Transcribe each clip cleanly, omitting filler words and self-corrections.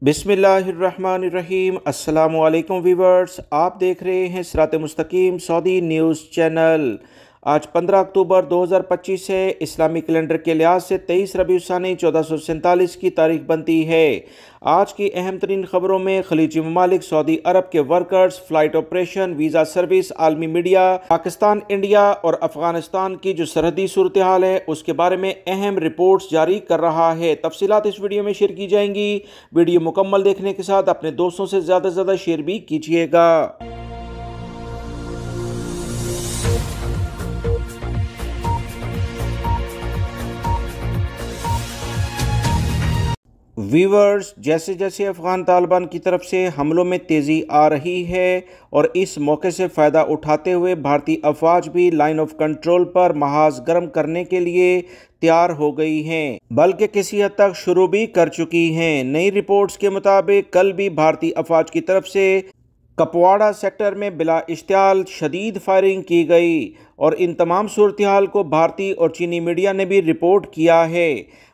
बिस्मिल्लाहिर्रहमानिर्रहीम। अस्सलामुअलैकुम वीवर्स, आप देख रहे हैं सिरात मुस्तकीम सऊदी न्यूज़ चैनल। आज 15 अक्टूबर 2025 है। इस्लामी कैलेंडर के लिहाज से 23 रबीउल सानी 1447 की तारीख बनती है। आज की अहम तरीन खबरों में खलीजी ममालिक, सऊदी अरब के workers, flight operation, visa service, आलमी मीडिया, पाकिस्तान, इंडिया और अफगानिस्तान की जो सरहदी सूरत हाल है उसके बारे में अहम रिपोर्ट्स जारी कर रहा है। तफसीलात इस वीडियो में शेयर की जाएंगी। वीडियो मुकम्मल देखने के साथ अपने दोस्तों से ज़्यादा शेयर भी कीजिएगा। वीवर्स, जैसे जैसे अफ़गान तालिबान की तरफ से हमलों में तेज़ी आ रही है और इस मौके से फ़ायदा उठाते हुए भारतीय अफवाज भी लाइन ऑफ कंट्रोल पर महाज गर्म करने के लिए तैयार हो गई हैं, बल्कि किसी हद तक शुरू भी कर चुकी हैं। नई रिपोर्ट्स के मुताबिक कल भी भारतीय अफवाज की तरफ से कपवाड़ा सेक्टर में बिला इश्तियाल शदीद फायरिंग की गई और इन तमाम सूरत हाल को भारतीय और चीनी मीडिया ने भी रिपोर्ट किया है।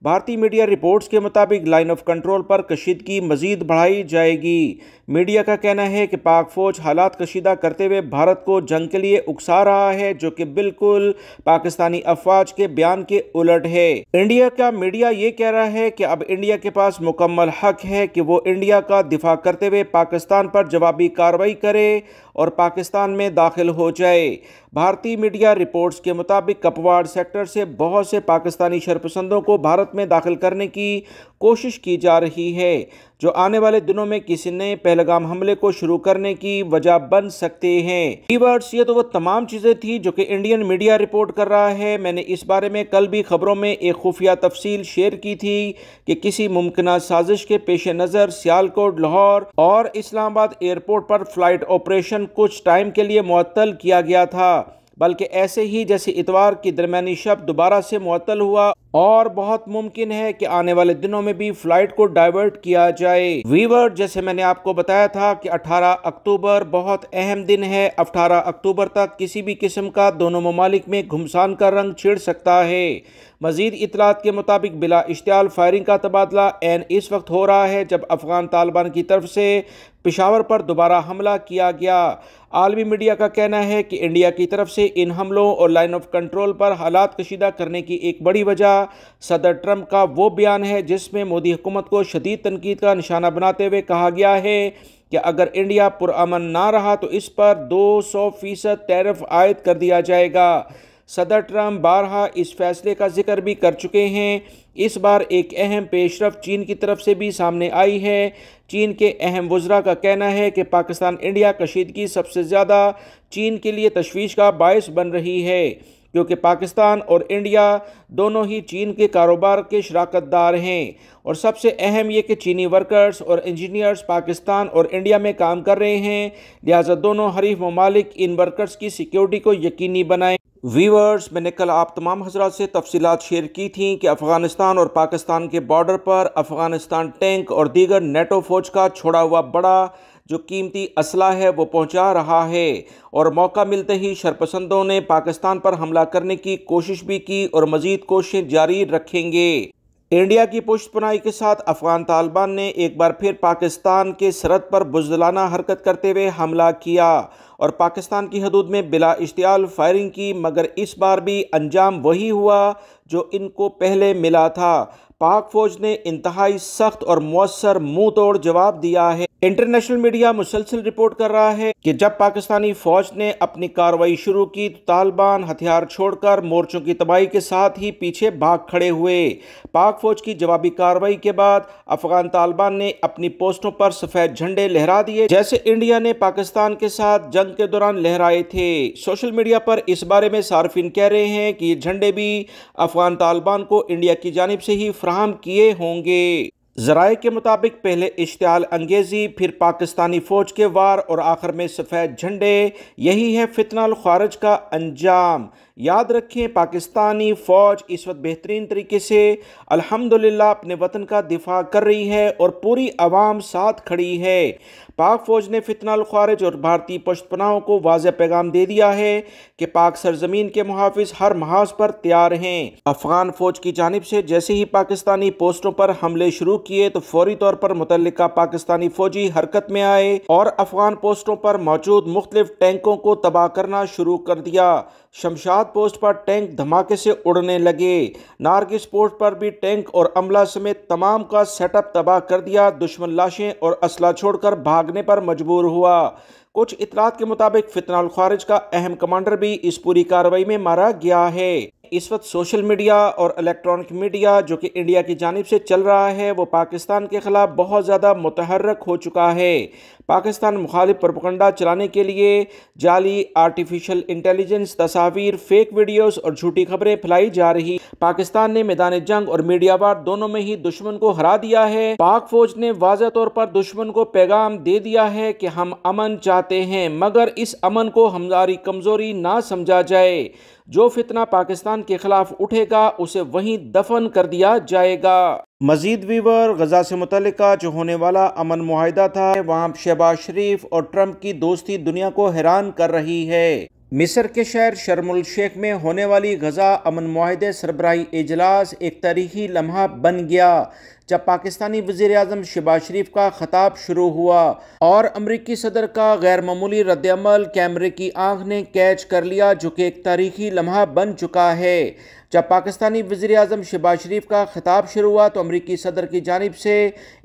भारतीय मीडिया रिपोर्ट्स के मुताबिक लाइन ऑफ कंट्रोल पर कशीदगी मजीद बढ़ाई जाएगी। मीडिया का कहना है कि पाक फौज हालात कशीदा करते हुए भारत को जंग के लिए उकसा रहा है, जो कि बिल्कुल पाकिस्तानी अफवाज के बयान के उलट है। इंडिया का मीडिया ये कह रहा है कि अब इंडिया के पास मुकम्मल हक है कि वो इंडिया का दिफा करते हुए पाकिस्तान पर जवाबी कार्रवाई करे और पाकिस्तान में दाखिल हो जाए। भारतीय मीडिया रिपोर्ट्स के मुताबिक कपवाड़ सेक्टर से बहुत से पाकिस्तानी शरपसंदों को भारत में दाखिल करने की कोशिश की जा रही है, जो आने वाले दिनों में किसी नए पहलगाम हमले को शुरू करने की वजह बन सकते हैं। वीवर्स, ये तो वो तमाम चीज़ें थी जो कि इंडियन मीडिया रिपोर्ट कर रहा है। मैंने इस बारे में कल भी खबरों में एक खुफिया तफसील शेयर की थी कि किसी मुमकिन साजिश के पेश नज़र सियालकोट, लाहौर और इस्लामाबाद एयरपोर्ट पर फ्लाइट ऑपरेशन कुछ टाइम के लिए मुअत्तल किया गया था, बल्कि ऐसे ही जैसे इतवार की दरमियानी शब दोबारा से मुअत्तल हुआ और बहुत मुमकिन है कि आने वाले दिनों में भी फ्लाइट को डाइवर्ट किया जाए। वीवर, जैसे मैंने आपको बताया था कि 18 अक्टूबर बहुत अहम दिन है। 18 अक्टूबर तक किसी भी किस्म का दोनों ममालिक में घुमसान का रंग छिड़ सकता है। मजीद इतलात के मुताबिक बिला इश्तियाल फायरिंग का तबादला एन इस वक्त हो रहा है जब अफगान तालिबान की तरफ से पेशावर पर दोबारा हमला किया गया। आलमी मीडिया का कहना है कि इंडिया की तरफ से इन हमलों और लाइन ऑफ कंट्रोल पर हालात कशीदा करने की एक बड़ी वजह सदर ट्रंप का वो बयान है जिसमें मोदी हुकूमत को शदीद तनकीद का निशाना बनाते हुए कहा गया है कि अगर इंडिया पुरअमन ना रहा तो इस पर 200% टैरिफ आयद कर दिया जाएगा। सदर ट्रंप बारहा इस फैसले का जिक्र भी कर चुके हैं। इस बार एक अहम पेशरफ चीन की तरफ से भी सामने आई है। चीन के अहम वज़रा का कहना है कि पाकिस्तान इंडिया कशीदगी सबसे ज़्यादा चीन के लिए तशवीश का बायस बन रही है, क्योंकि पाकिस्तान और इंडिया दोनों ही चीन के कारोबार के शराकतदार हैं और सबसे अहम ये कि चीनी वर्कर्स और इंजीनियर्स पाकिस्तान और इंडिया में काम कर रहे हैं, लिहाजा दोनों हरीफ ममालिक इन वर्कर्स की सिक्योरिटी को यकीनी बनाएं। वीवर्स, मैंने कल आप तमाम हजरात से तफसीलात शेयर की थी कि अफ़गानिस्तान और पाकिस्तान के बॉर्डर पर अफ़गानिस्तान टैंक और दीगर नेटो फौज का छोड़ा हुआ बड़ा जो कीमती असला है वो पहुंचा रहा है और मौका मिलते ही शरपसंदों ने पाकिस्तान पर हमला करने की कोशिश भी की और मजीद कोशिशें जारी रखेंगे। इंडिया की पुष्टपनाही के साथ अफगान तालिबान ने एक बार फिर पाकिस्तान के सरहद पर बुज़दिलाना हरकत करते हुए हमला किया और पाकिस्तान की हदूद में बिला इश्तियाल फायरिंग की, मगर इस बार भी अंजाम वही हुआ जो इनको पहले मिला था। पाक फौज ने इंतहाई सख्त और मुअस्सर मुंह तोड़ जवाब दिया है। इंटरनेशनल मीडिया मुसलसल रिपोर्ट कर रहा है कि जब पाकिस्तानी फौज ने अपनी कार्रवाई शुरू की तो तालिबान हथियार छोड़कर मोर्चों की तबाही के साथ ही पीछे भाग खड़े हुए। पाक फौज की जवाबी कार्रवाई के बाद अफगान तालिबान ने अपनी पोस्टों पर सफ़ेद झंडे लहरा दिए, जैसे इंडिया ने पाकिस्तान के साथ जंग के दौरान लहराए थे। सोशल मीडिया पर इस बारे में सार्फिन कह रहे हैं कि ये झंडे भी अफगान तालिबान को इंडिया की जानिब से ही फराहम किए होंगे। ज़राए के मुताबिक पहले इश्तियाल अंगेज़ी, फिर पाकिस्तानी फ़ौज के वार और आखिर में सफ़ेद झंडे, यही है फितना अल ख़ारिज का अंजाम। याद रखें, पाकिस्तानी फ़ौज इस वक्त बेहतरीन तरीके से अल्हम्दुलिल्लाह अपने वतन का दिफा कर रही है और पूरी आवाम साथ खड़ी है। पाक फ़ौज ने फितना अल ख़ारिज और भारतीय पश्तपनाहों को वाज़ेह पैगाम दे दिया है कि पाक सरजमीन के मुहाफ़िज़ हर महाज पर तैयार हैं। अफ़गान फ़ौज की जानिब से जैसे ही पाकिस्तानी पोस्टों पर हमले शुरू किए तो फौरी तौर पर मुतल्लिका पाकिस्तानी फ़ौजी हरकत में आए और अफ़गान पोस्टों पर मौजूद मुख्तलिफ टैंकों को तबाह करना शुरू कर दिया। शमशाद पोस्ट पर टैंक धमाके से उड़ने लगे। नारगिस पोस्ट पर भी टैंक और अमला समेत तमाम का सेटअप तबाह कर दिया। दुश्मन लाशें और असला छोड़कर भागने पर मजबूर हुआ। कुछ इतलात के मुताबिक फितना अल ख़ारिज का अहम कमांडर भी इस पूरी कार्रवाई में मारा गया है। इस वक्त सोशल मीडिया और इलेक्ट्रॉनिक मीडिया जो कि इंडिया की जानिब से चल रहा है वो पाकिस्तान के खिलाफ बहुत ज़्यादा मुतहर्रक हो चुका है। पाकिस्तान मुखालिफ प्रोपेगेंडा चलाने के लिए जाली आर्टिफिशियल इंटेलिजेंस, तस्वीर, फेक वीडियोस और झूठी खबरें फैलाई जा रही। पाकिस्तान ने मैदान जंग और मीडिया वार दोनों में ही दुश्मन को हरा दिया है। पाक फौज ने वाज़ेह तौर पर दुश्मन को पैगाम दे दिया है कि हम अमन चाहते हैं, मगर इस अमन को हमारी कमजोरी ना समझा जाए। जो फितना पाकिस्तान के खिलाफ उठेगा उसे वहीं दफन कर दिया जाएगा। मजीद वीवर, गजा से मुतल्लिका जो होने वाला अमन मुआहिदा था, वहाँ शहबाज शरीफ और ट्रंप की दोस्ती दुनिया को हैरान कर रही है। मिस्र के शहर शर्म उल शेख में होने वाली गजा अमन मुआहिदे सरबराही इजलास एक तारीखी लम्हा बन गया जब पाकिस्तानी वज़ीर आज़म शहबाज शरीफ का खिताब शुरू हुआ और अमरीकी सदर का गैर मामूली रद्द-ए-अमल कैमरे की आंख ने कैच कर लिया, जो कि एक तारीखी लम्हा बन चुका है। जब पाकिस्तानी वज़ीर आज़म शहबाज शरीफ का खिताब शुरू हुआ तो अमरीकी सदर की जानिब से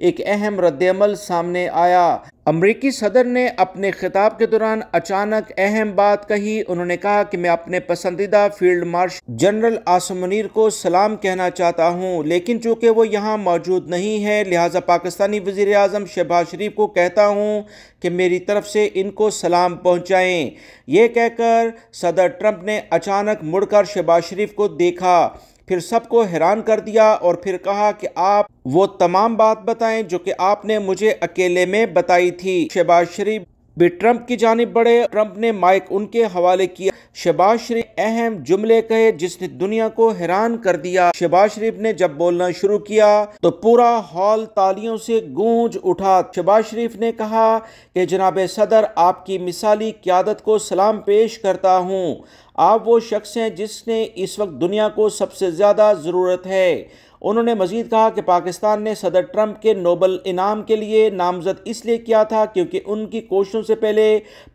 एक अहम रद्द-ए-अमल सामने आया। अमरीकी सदर ने अपने खिताब के दौरान अचानक अहम बात कही। उन्होंने कहा कि मैं अपने पसंदीदा field marshal general Asim Munir को सलाम कहना चाहता हूँ, लेकिन चूँकि वो यहाँ मौजूद नहीं है लिहाजा पाकिस्तानी वज़ीर आज़म शहबाज शरीफ को कहता हूँ कि मेरी तरफ से इनको सलाम पहुँचाएँ। ये कहकर सदर ट्रंप ने अचानक मुड़कर शहबाज शरीफ को देखा, फिर सबको हैरान कर दिया और फिर कहा कि आप वो तमाम बात बताएं जो कि आपने मुझे अकेले में बताई थी। शहबाज शरीफ भी ट्रंप की जानिब बढ़े। ट्रंप ने माइक उनके हवाले किया। शहबाज शरीफ अहम जुमले कहे जिसने दुनिया को हैरान कर दिया। शहबाज शरीफ ने जब बोलना शुरू किया तो पूरा हॉल तालियों से गूंज उठा। शहबाज शरीफ ने कहा कि जनाब सदर, आपकी मिसाली क़यादत को सलाम पेश करता हूँ। आप वो शख्स हैं जिसने इस वक्त दुनिया को सबसे ज़्यादा ज़रूरत है। उन्होंने मजीद कहा कि पाकिस्तान ने सदर ट्रंप के नोबल इनाम के लिए नामजद इसलिए किया था क्योंकि उनकी कोशिशों से पहले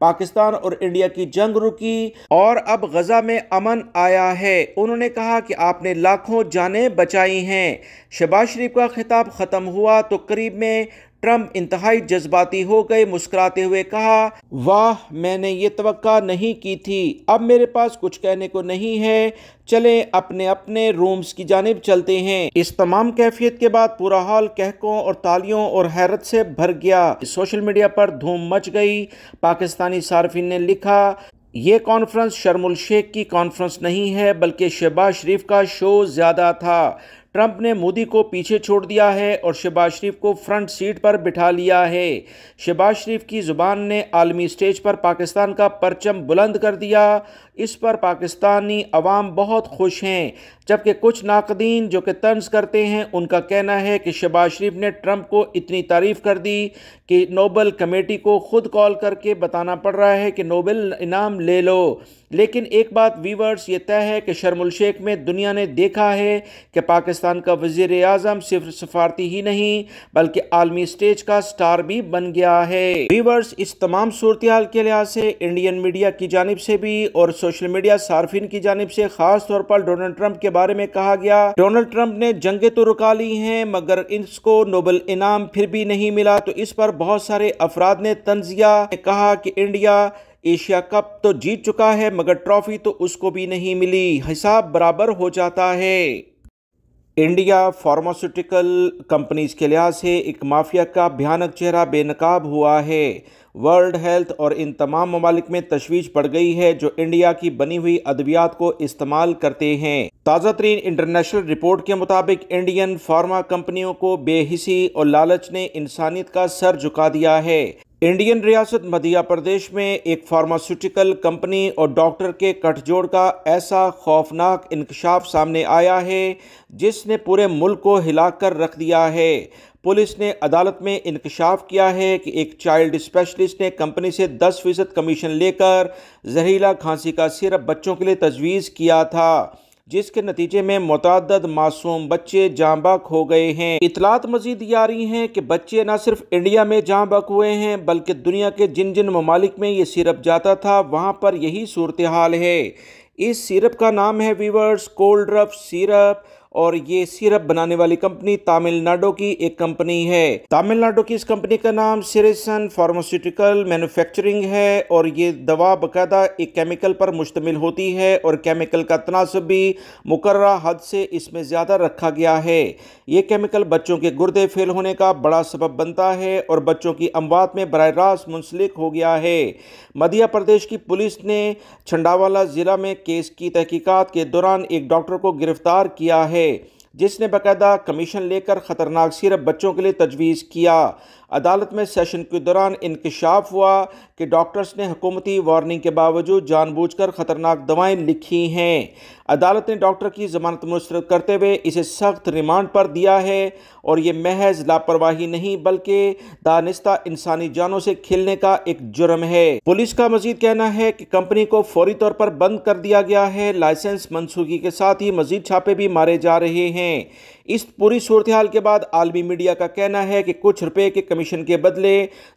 पाकिस्तान और इंडिया की जंग रुकी और अब गजा में अमन आया है। उन्होंने कहा कि आपने लाखों जानें बचाई हैं। शहबाज शरीफ का खिताब ख़त्म हुआ तो करीब में ट्रंप इंतहाई जज्बाती हो गए। मुस्कुराते हुए कहा, वाह, मैंने ये तवक्का नहीं की थी। अब मेरे पास कुछ कहने को नहीं है, चले अपने अपने रूम्स की जानिब चलते हैं। इस तमाम कैफियत के बाद पूरा हॉल कहकों और तालियों और हैरत से भर गया। सोशल मीडिया पर धूम मच गई। पाकिस्तानी सार्फिन ने लिखा, ये कॉन्फ्रेंस शर्म उल शेख की कॉन्फ्रेंस नहीं है बल्कि शहबाज शरीफ का शो ज़्यादा था। ट्रंप ने मोदी को पीछे छोड़ दिया है और शहबाज शरीफ को फ्रंट सीट पर बिठा लिया है। शहबाज शरीफ की ज़ुबान ने आलमी स्टेज पर पाकिस्तान का परचम बुलंद कर दिया। इस पर पाकिस्तानी अवाम बहुत खुश हैं, जबकि कुछ नाकदीन जो कि तंज करते हैं उनका कहना है कि शहबाज शरीफ ने ट्रंप को इतनी तारीफ़ कर दी कि नोबल कमेटी को खुद कॉल करके बताना पड़ रहा है कि नोबल इनाम ले लो। लेकिन एक बात वीवर्स, ये तय है कि शर्म उल शेख में दुनिया ने देखा है कि पाकिस्तान का वज़ीर आज़म सिर्फ सफारती ही नहीं बल्कि आलमी स्टेज का स्टार भी बन गया है। वीवर्स, इस तमाम सूरत हाल के लिहाज से इंडियन मीडिया की जानिब से भी और सोशल मीडिया सार्फिन की जानिब से खास तौर पर डोनाल्ड ट्रंप के बारे में कहा गया, डोनाल्ड ट्रंप ने जंगें तो रुका ली हैं मगर इसको नोबल इनाम फिर भी नहीं मिला। तो इस पर बहुत सारे अफराद ने तंजिया कहा कि इंडिया एशिया कप तो जीत चुका है मगर ट्रॉफी तो उसको भी नहीं मिली, हिसाब बराबर हो जाता है। इंडिया फार्मास्यूटिकल कंपनीज के लिहाज से एक माफिया का भयानक चेहरा बेनकाब हुआ है। वर्ल्ड हेल्थ और इन तमाम ममालिक में तशवीश बढ़ गई है जो इंडिया की बनी हुई अद्वियात को इस्तेमाल करते हैं। ताज़ा तरीन इंटरनेशनल रिपोर्ट के मुताबिक इंडियन फार्मा कंपनियों को बेहिसी और लालच ने इंसानियत का सर झुका दिया है। इंडियन रियासत मध्य प्रदेश में एक फार्मास्यूटिकल कंपनी और डॉक्टर के गठजोड़ का ऐसा खौफनाक इंकशाफ सामने आया है जिसने पूरे मुल्क को हिलाकर रख दिया है। पुलिस ने अदालत में इंकशाफ किया है कि एक चाइल्ड स्पेशलिस्ट ने कंपनी से 10% कमीशन लेकर जहरीला खांसी का सिरप बच्चों के लिए तजवीज़ किया था, जिसके नतीजे में मुतअद्दिद मासूम बच्चे जाँ बहक हो गए हैं। इतलात मजीद ये आ रही हैं कि बच्चे न सिर्फ इंडिया में जाँ बहक हुए हैं बल्कि दुनिया के जिन जिन ममालिक में ये सिरप जाता था वहाँ पर यही सूरत हाल है। इस सिरप का नाम है वीवर्स कोल्ड ड्रॉप सिरप और ये सिरप बनाने वाली कंपनी तमिलनाडु की एक कंपनी है। तमिलनाडु की इस कंपनी का नाम सिरिसन फार्मास्यूटिकल मैन्युफैक्चरिंग है और ये दवा बाकायदा एक केमिकल पर मुश्तमिल होती है और केमिकल का तनासब भी मुकर्ररा हद से इसमें ज़्यादा रखा गया है। ये केमिकल बच्चों के गुर्दे फेल होने का बड़ा सबब बनता है और बच्चों की अमवात में बराह रास्त मुंसलिक हो गया है। मध्य प्रदेश की पुलिस ने छंडावाला ज़िला में केस की तहकीकात के दौरान एक डॉक्टर को गिरफ्तार किया है जिसने बाकायदा कमीशन लेकर ख़तरनाक सिरप बच्चों के लिए तजवीज़ किया। अदालत में सेशन के दौरान इंकशाफ हुआ कि डॉक्टर्स ने हुकूमती वार्निंग के बावजूद जानबूझकर ख़तरनाक दवाएं लिखी हैं। अदालत ने डॉक्टर की ज़मानत मुस्तरद करते हुए इसे सख्त रिमांड पर दिया है और ये महज लापरवाही नहीं बल्कि दानिस्ता इंसानी जानों से खेलने का एक जुर्म है। पुलिस का मजीद कहना है कि कंपनी को फौरी तौर पर बंद कर दिया गया है। लाइसेंस मनसूखी के साथ ही मजीद छापे भी मारे जा रहे हैं। इस पूरी सूरत हाल के बाद आलमी मीडिया का कहना है कि कुछ रुपए के कमीशन के बदले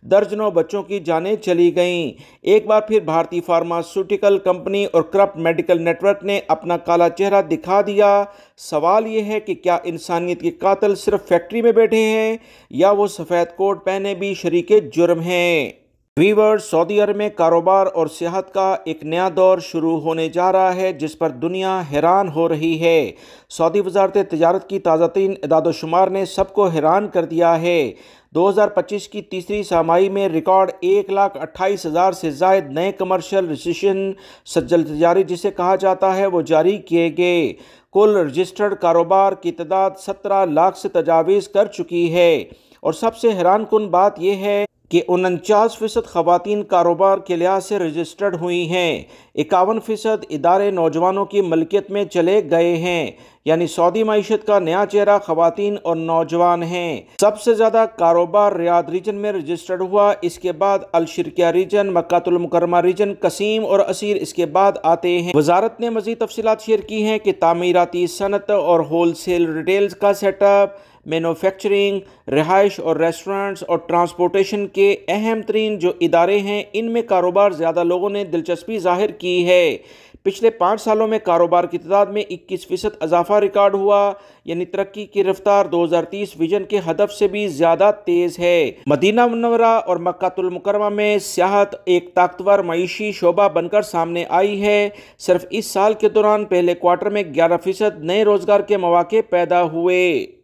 दर्जनों बच्चों की जानें चली गईं। एक बार फिर भारतीय फार्मास्यूटिकल कंपनी और करप्ट मेडिकल नेटवर्क ने अपना काला चेहरा दिखा दिया। सवाल यह है कि क्या इंसानियत के कातिल सिर्फ फैक्ट्री में बैठे हैं या वो सफ़ेद कोट पहने भी शरीके जुर्म हैं। वीवर्स, सऊदी अरब में कारोबार और सियाहत का एक नया दौर शुरू होने जा रहा है जिस पर दुनिया हैरान हो रही है। सऊदी वजारत तिजारत की ताज़ा तरीन इदाद-ओ-शुमार ने सबको हैरान कर दिया है। 2025 की तीसरी छमाही में रिकॉर्ड 1,28,000 से ज़ायद नए कमर्शियल रजिस्ट्रेशन सज्जल तजारी जिसे कहा जाता है वो जारी किए गए। कुल रजिस्टर्ड कारोबार की तादाद 17 लाख से तजावीज़ कर चुकी है और सबसे हैरान कुन बात यह है कि 49% ख़वातीन कारोबार के लिहाज से रजिस्टर्ड हुई हैं। 51% इदारे नौजवानों की मलकियत में चले गए हैं, यानी सऊदी मईशत का नया चेहरा ख़वातीन और नौजवान हैं। सबसे ज़्यादा कारोबार रियाद रीजन में रजिस्टर्ड हुआ, इसके बाद अल-शिरकिया रीजन, मक्कातुल मुकर्रमा रीजन, कसीम और असीर इसके बाद आते हैं। वजारत ने मज़ीद तफसीलात शेयर की हैं कि तामीराती सनत और होल सेल रिटेल्स का सेटअप, मैन्युफैक्चरिंग, रिहाइश और रेस्टोरेंट्स और ट्रांसपोर्टेशन के अहम तरीन जो इदारे हैं इनमें कारोबार ज़्यादा लोगों ने दिलचस्पी जाहिर की है। पिछले 5 सालों में कारोबार की तादाद में 21% इजाफा रिकॉर्ड हुआ, यानी तरक्की की रफ्तार 2030 विजन के हदफ से भी ज़्यादा तेज़ है। मदीना मुनव्वरा और मक्कातुल मुकर्रमा में सियाहत एक ताकतवर मईशी शोबा बनकर सामने आई है। सिर्फ इस साल के दौरान पहले क्वार्टर में 11% नए रोज़गार के मौके पैदा हुए।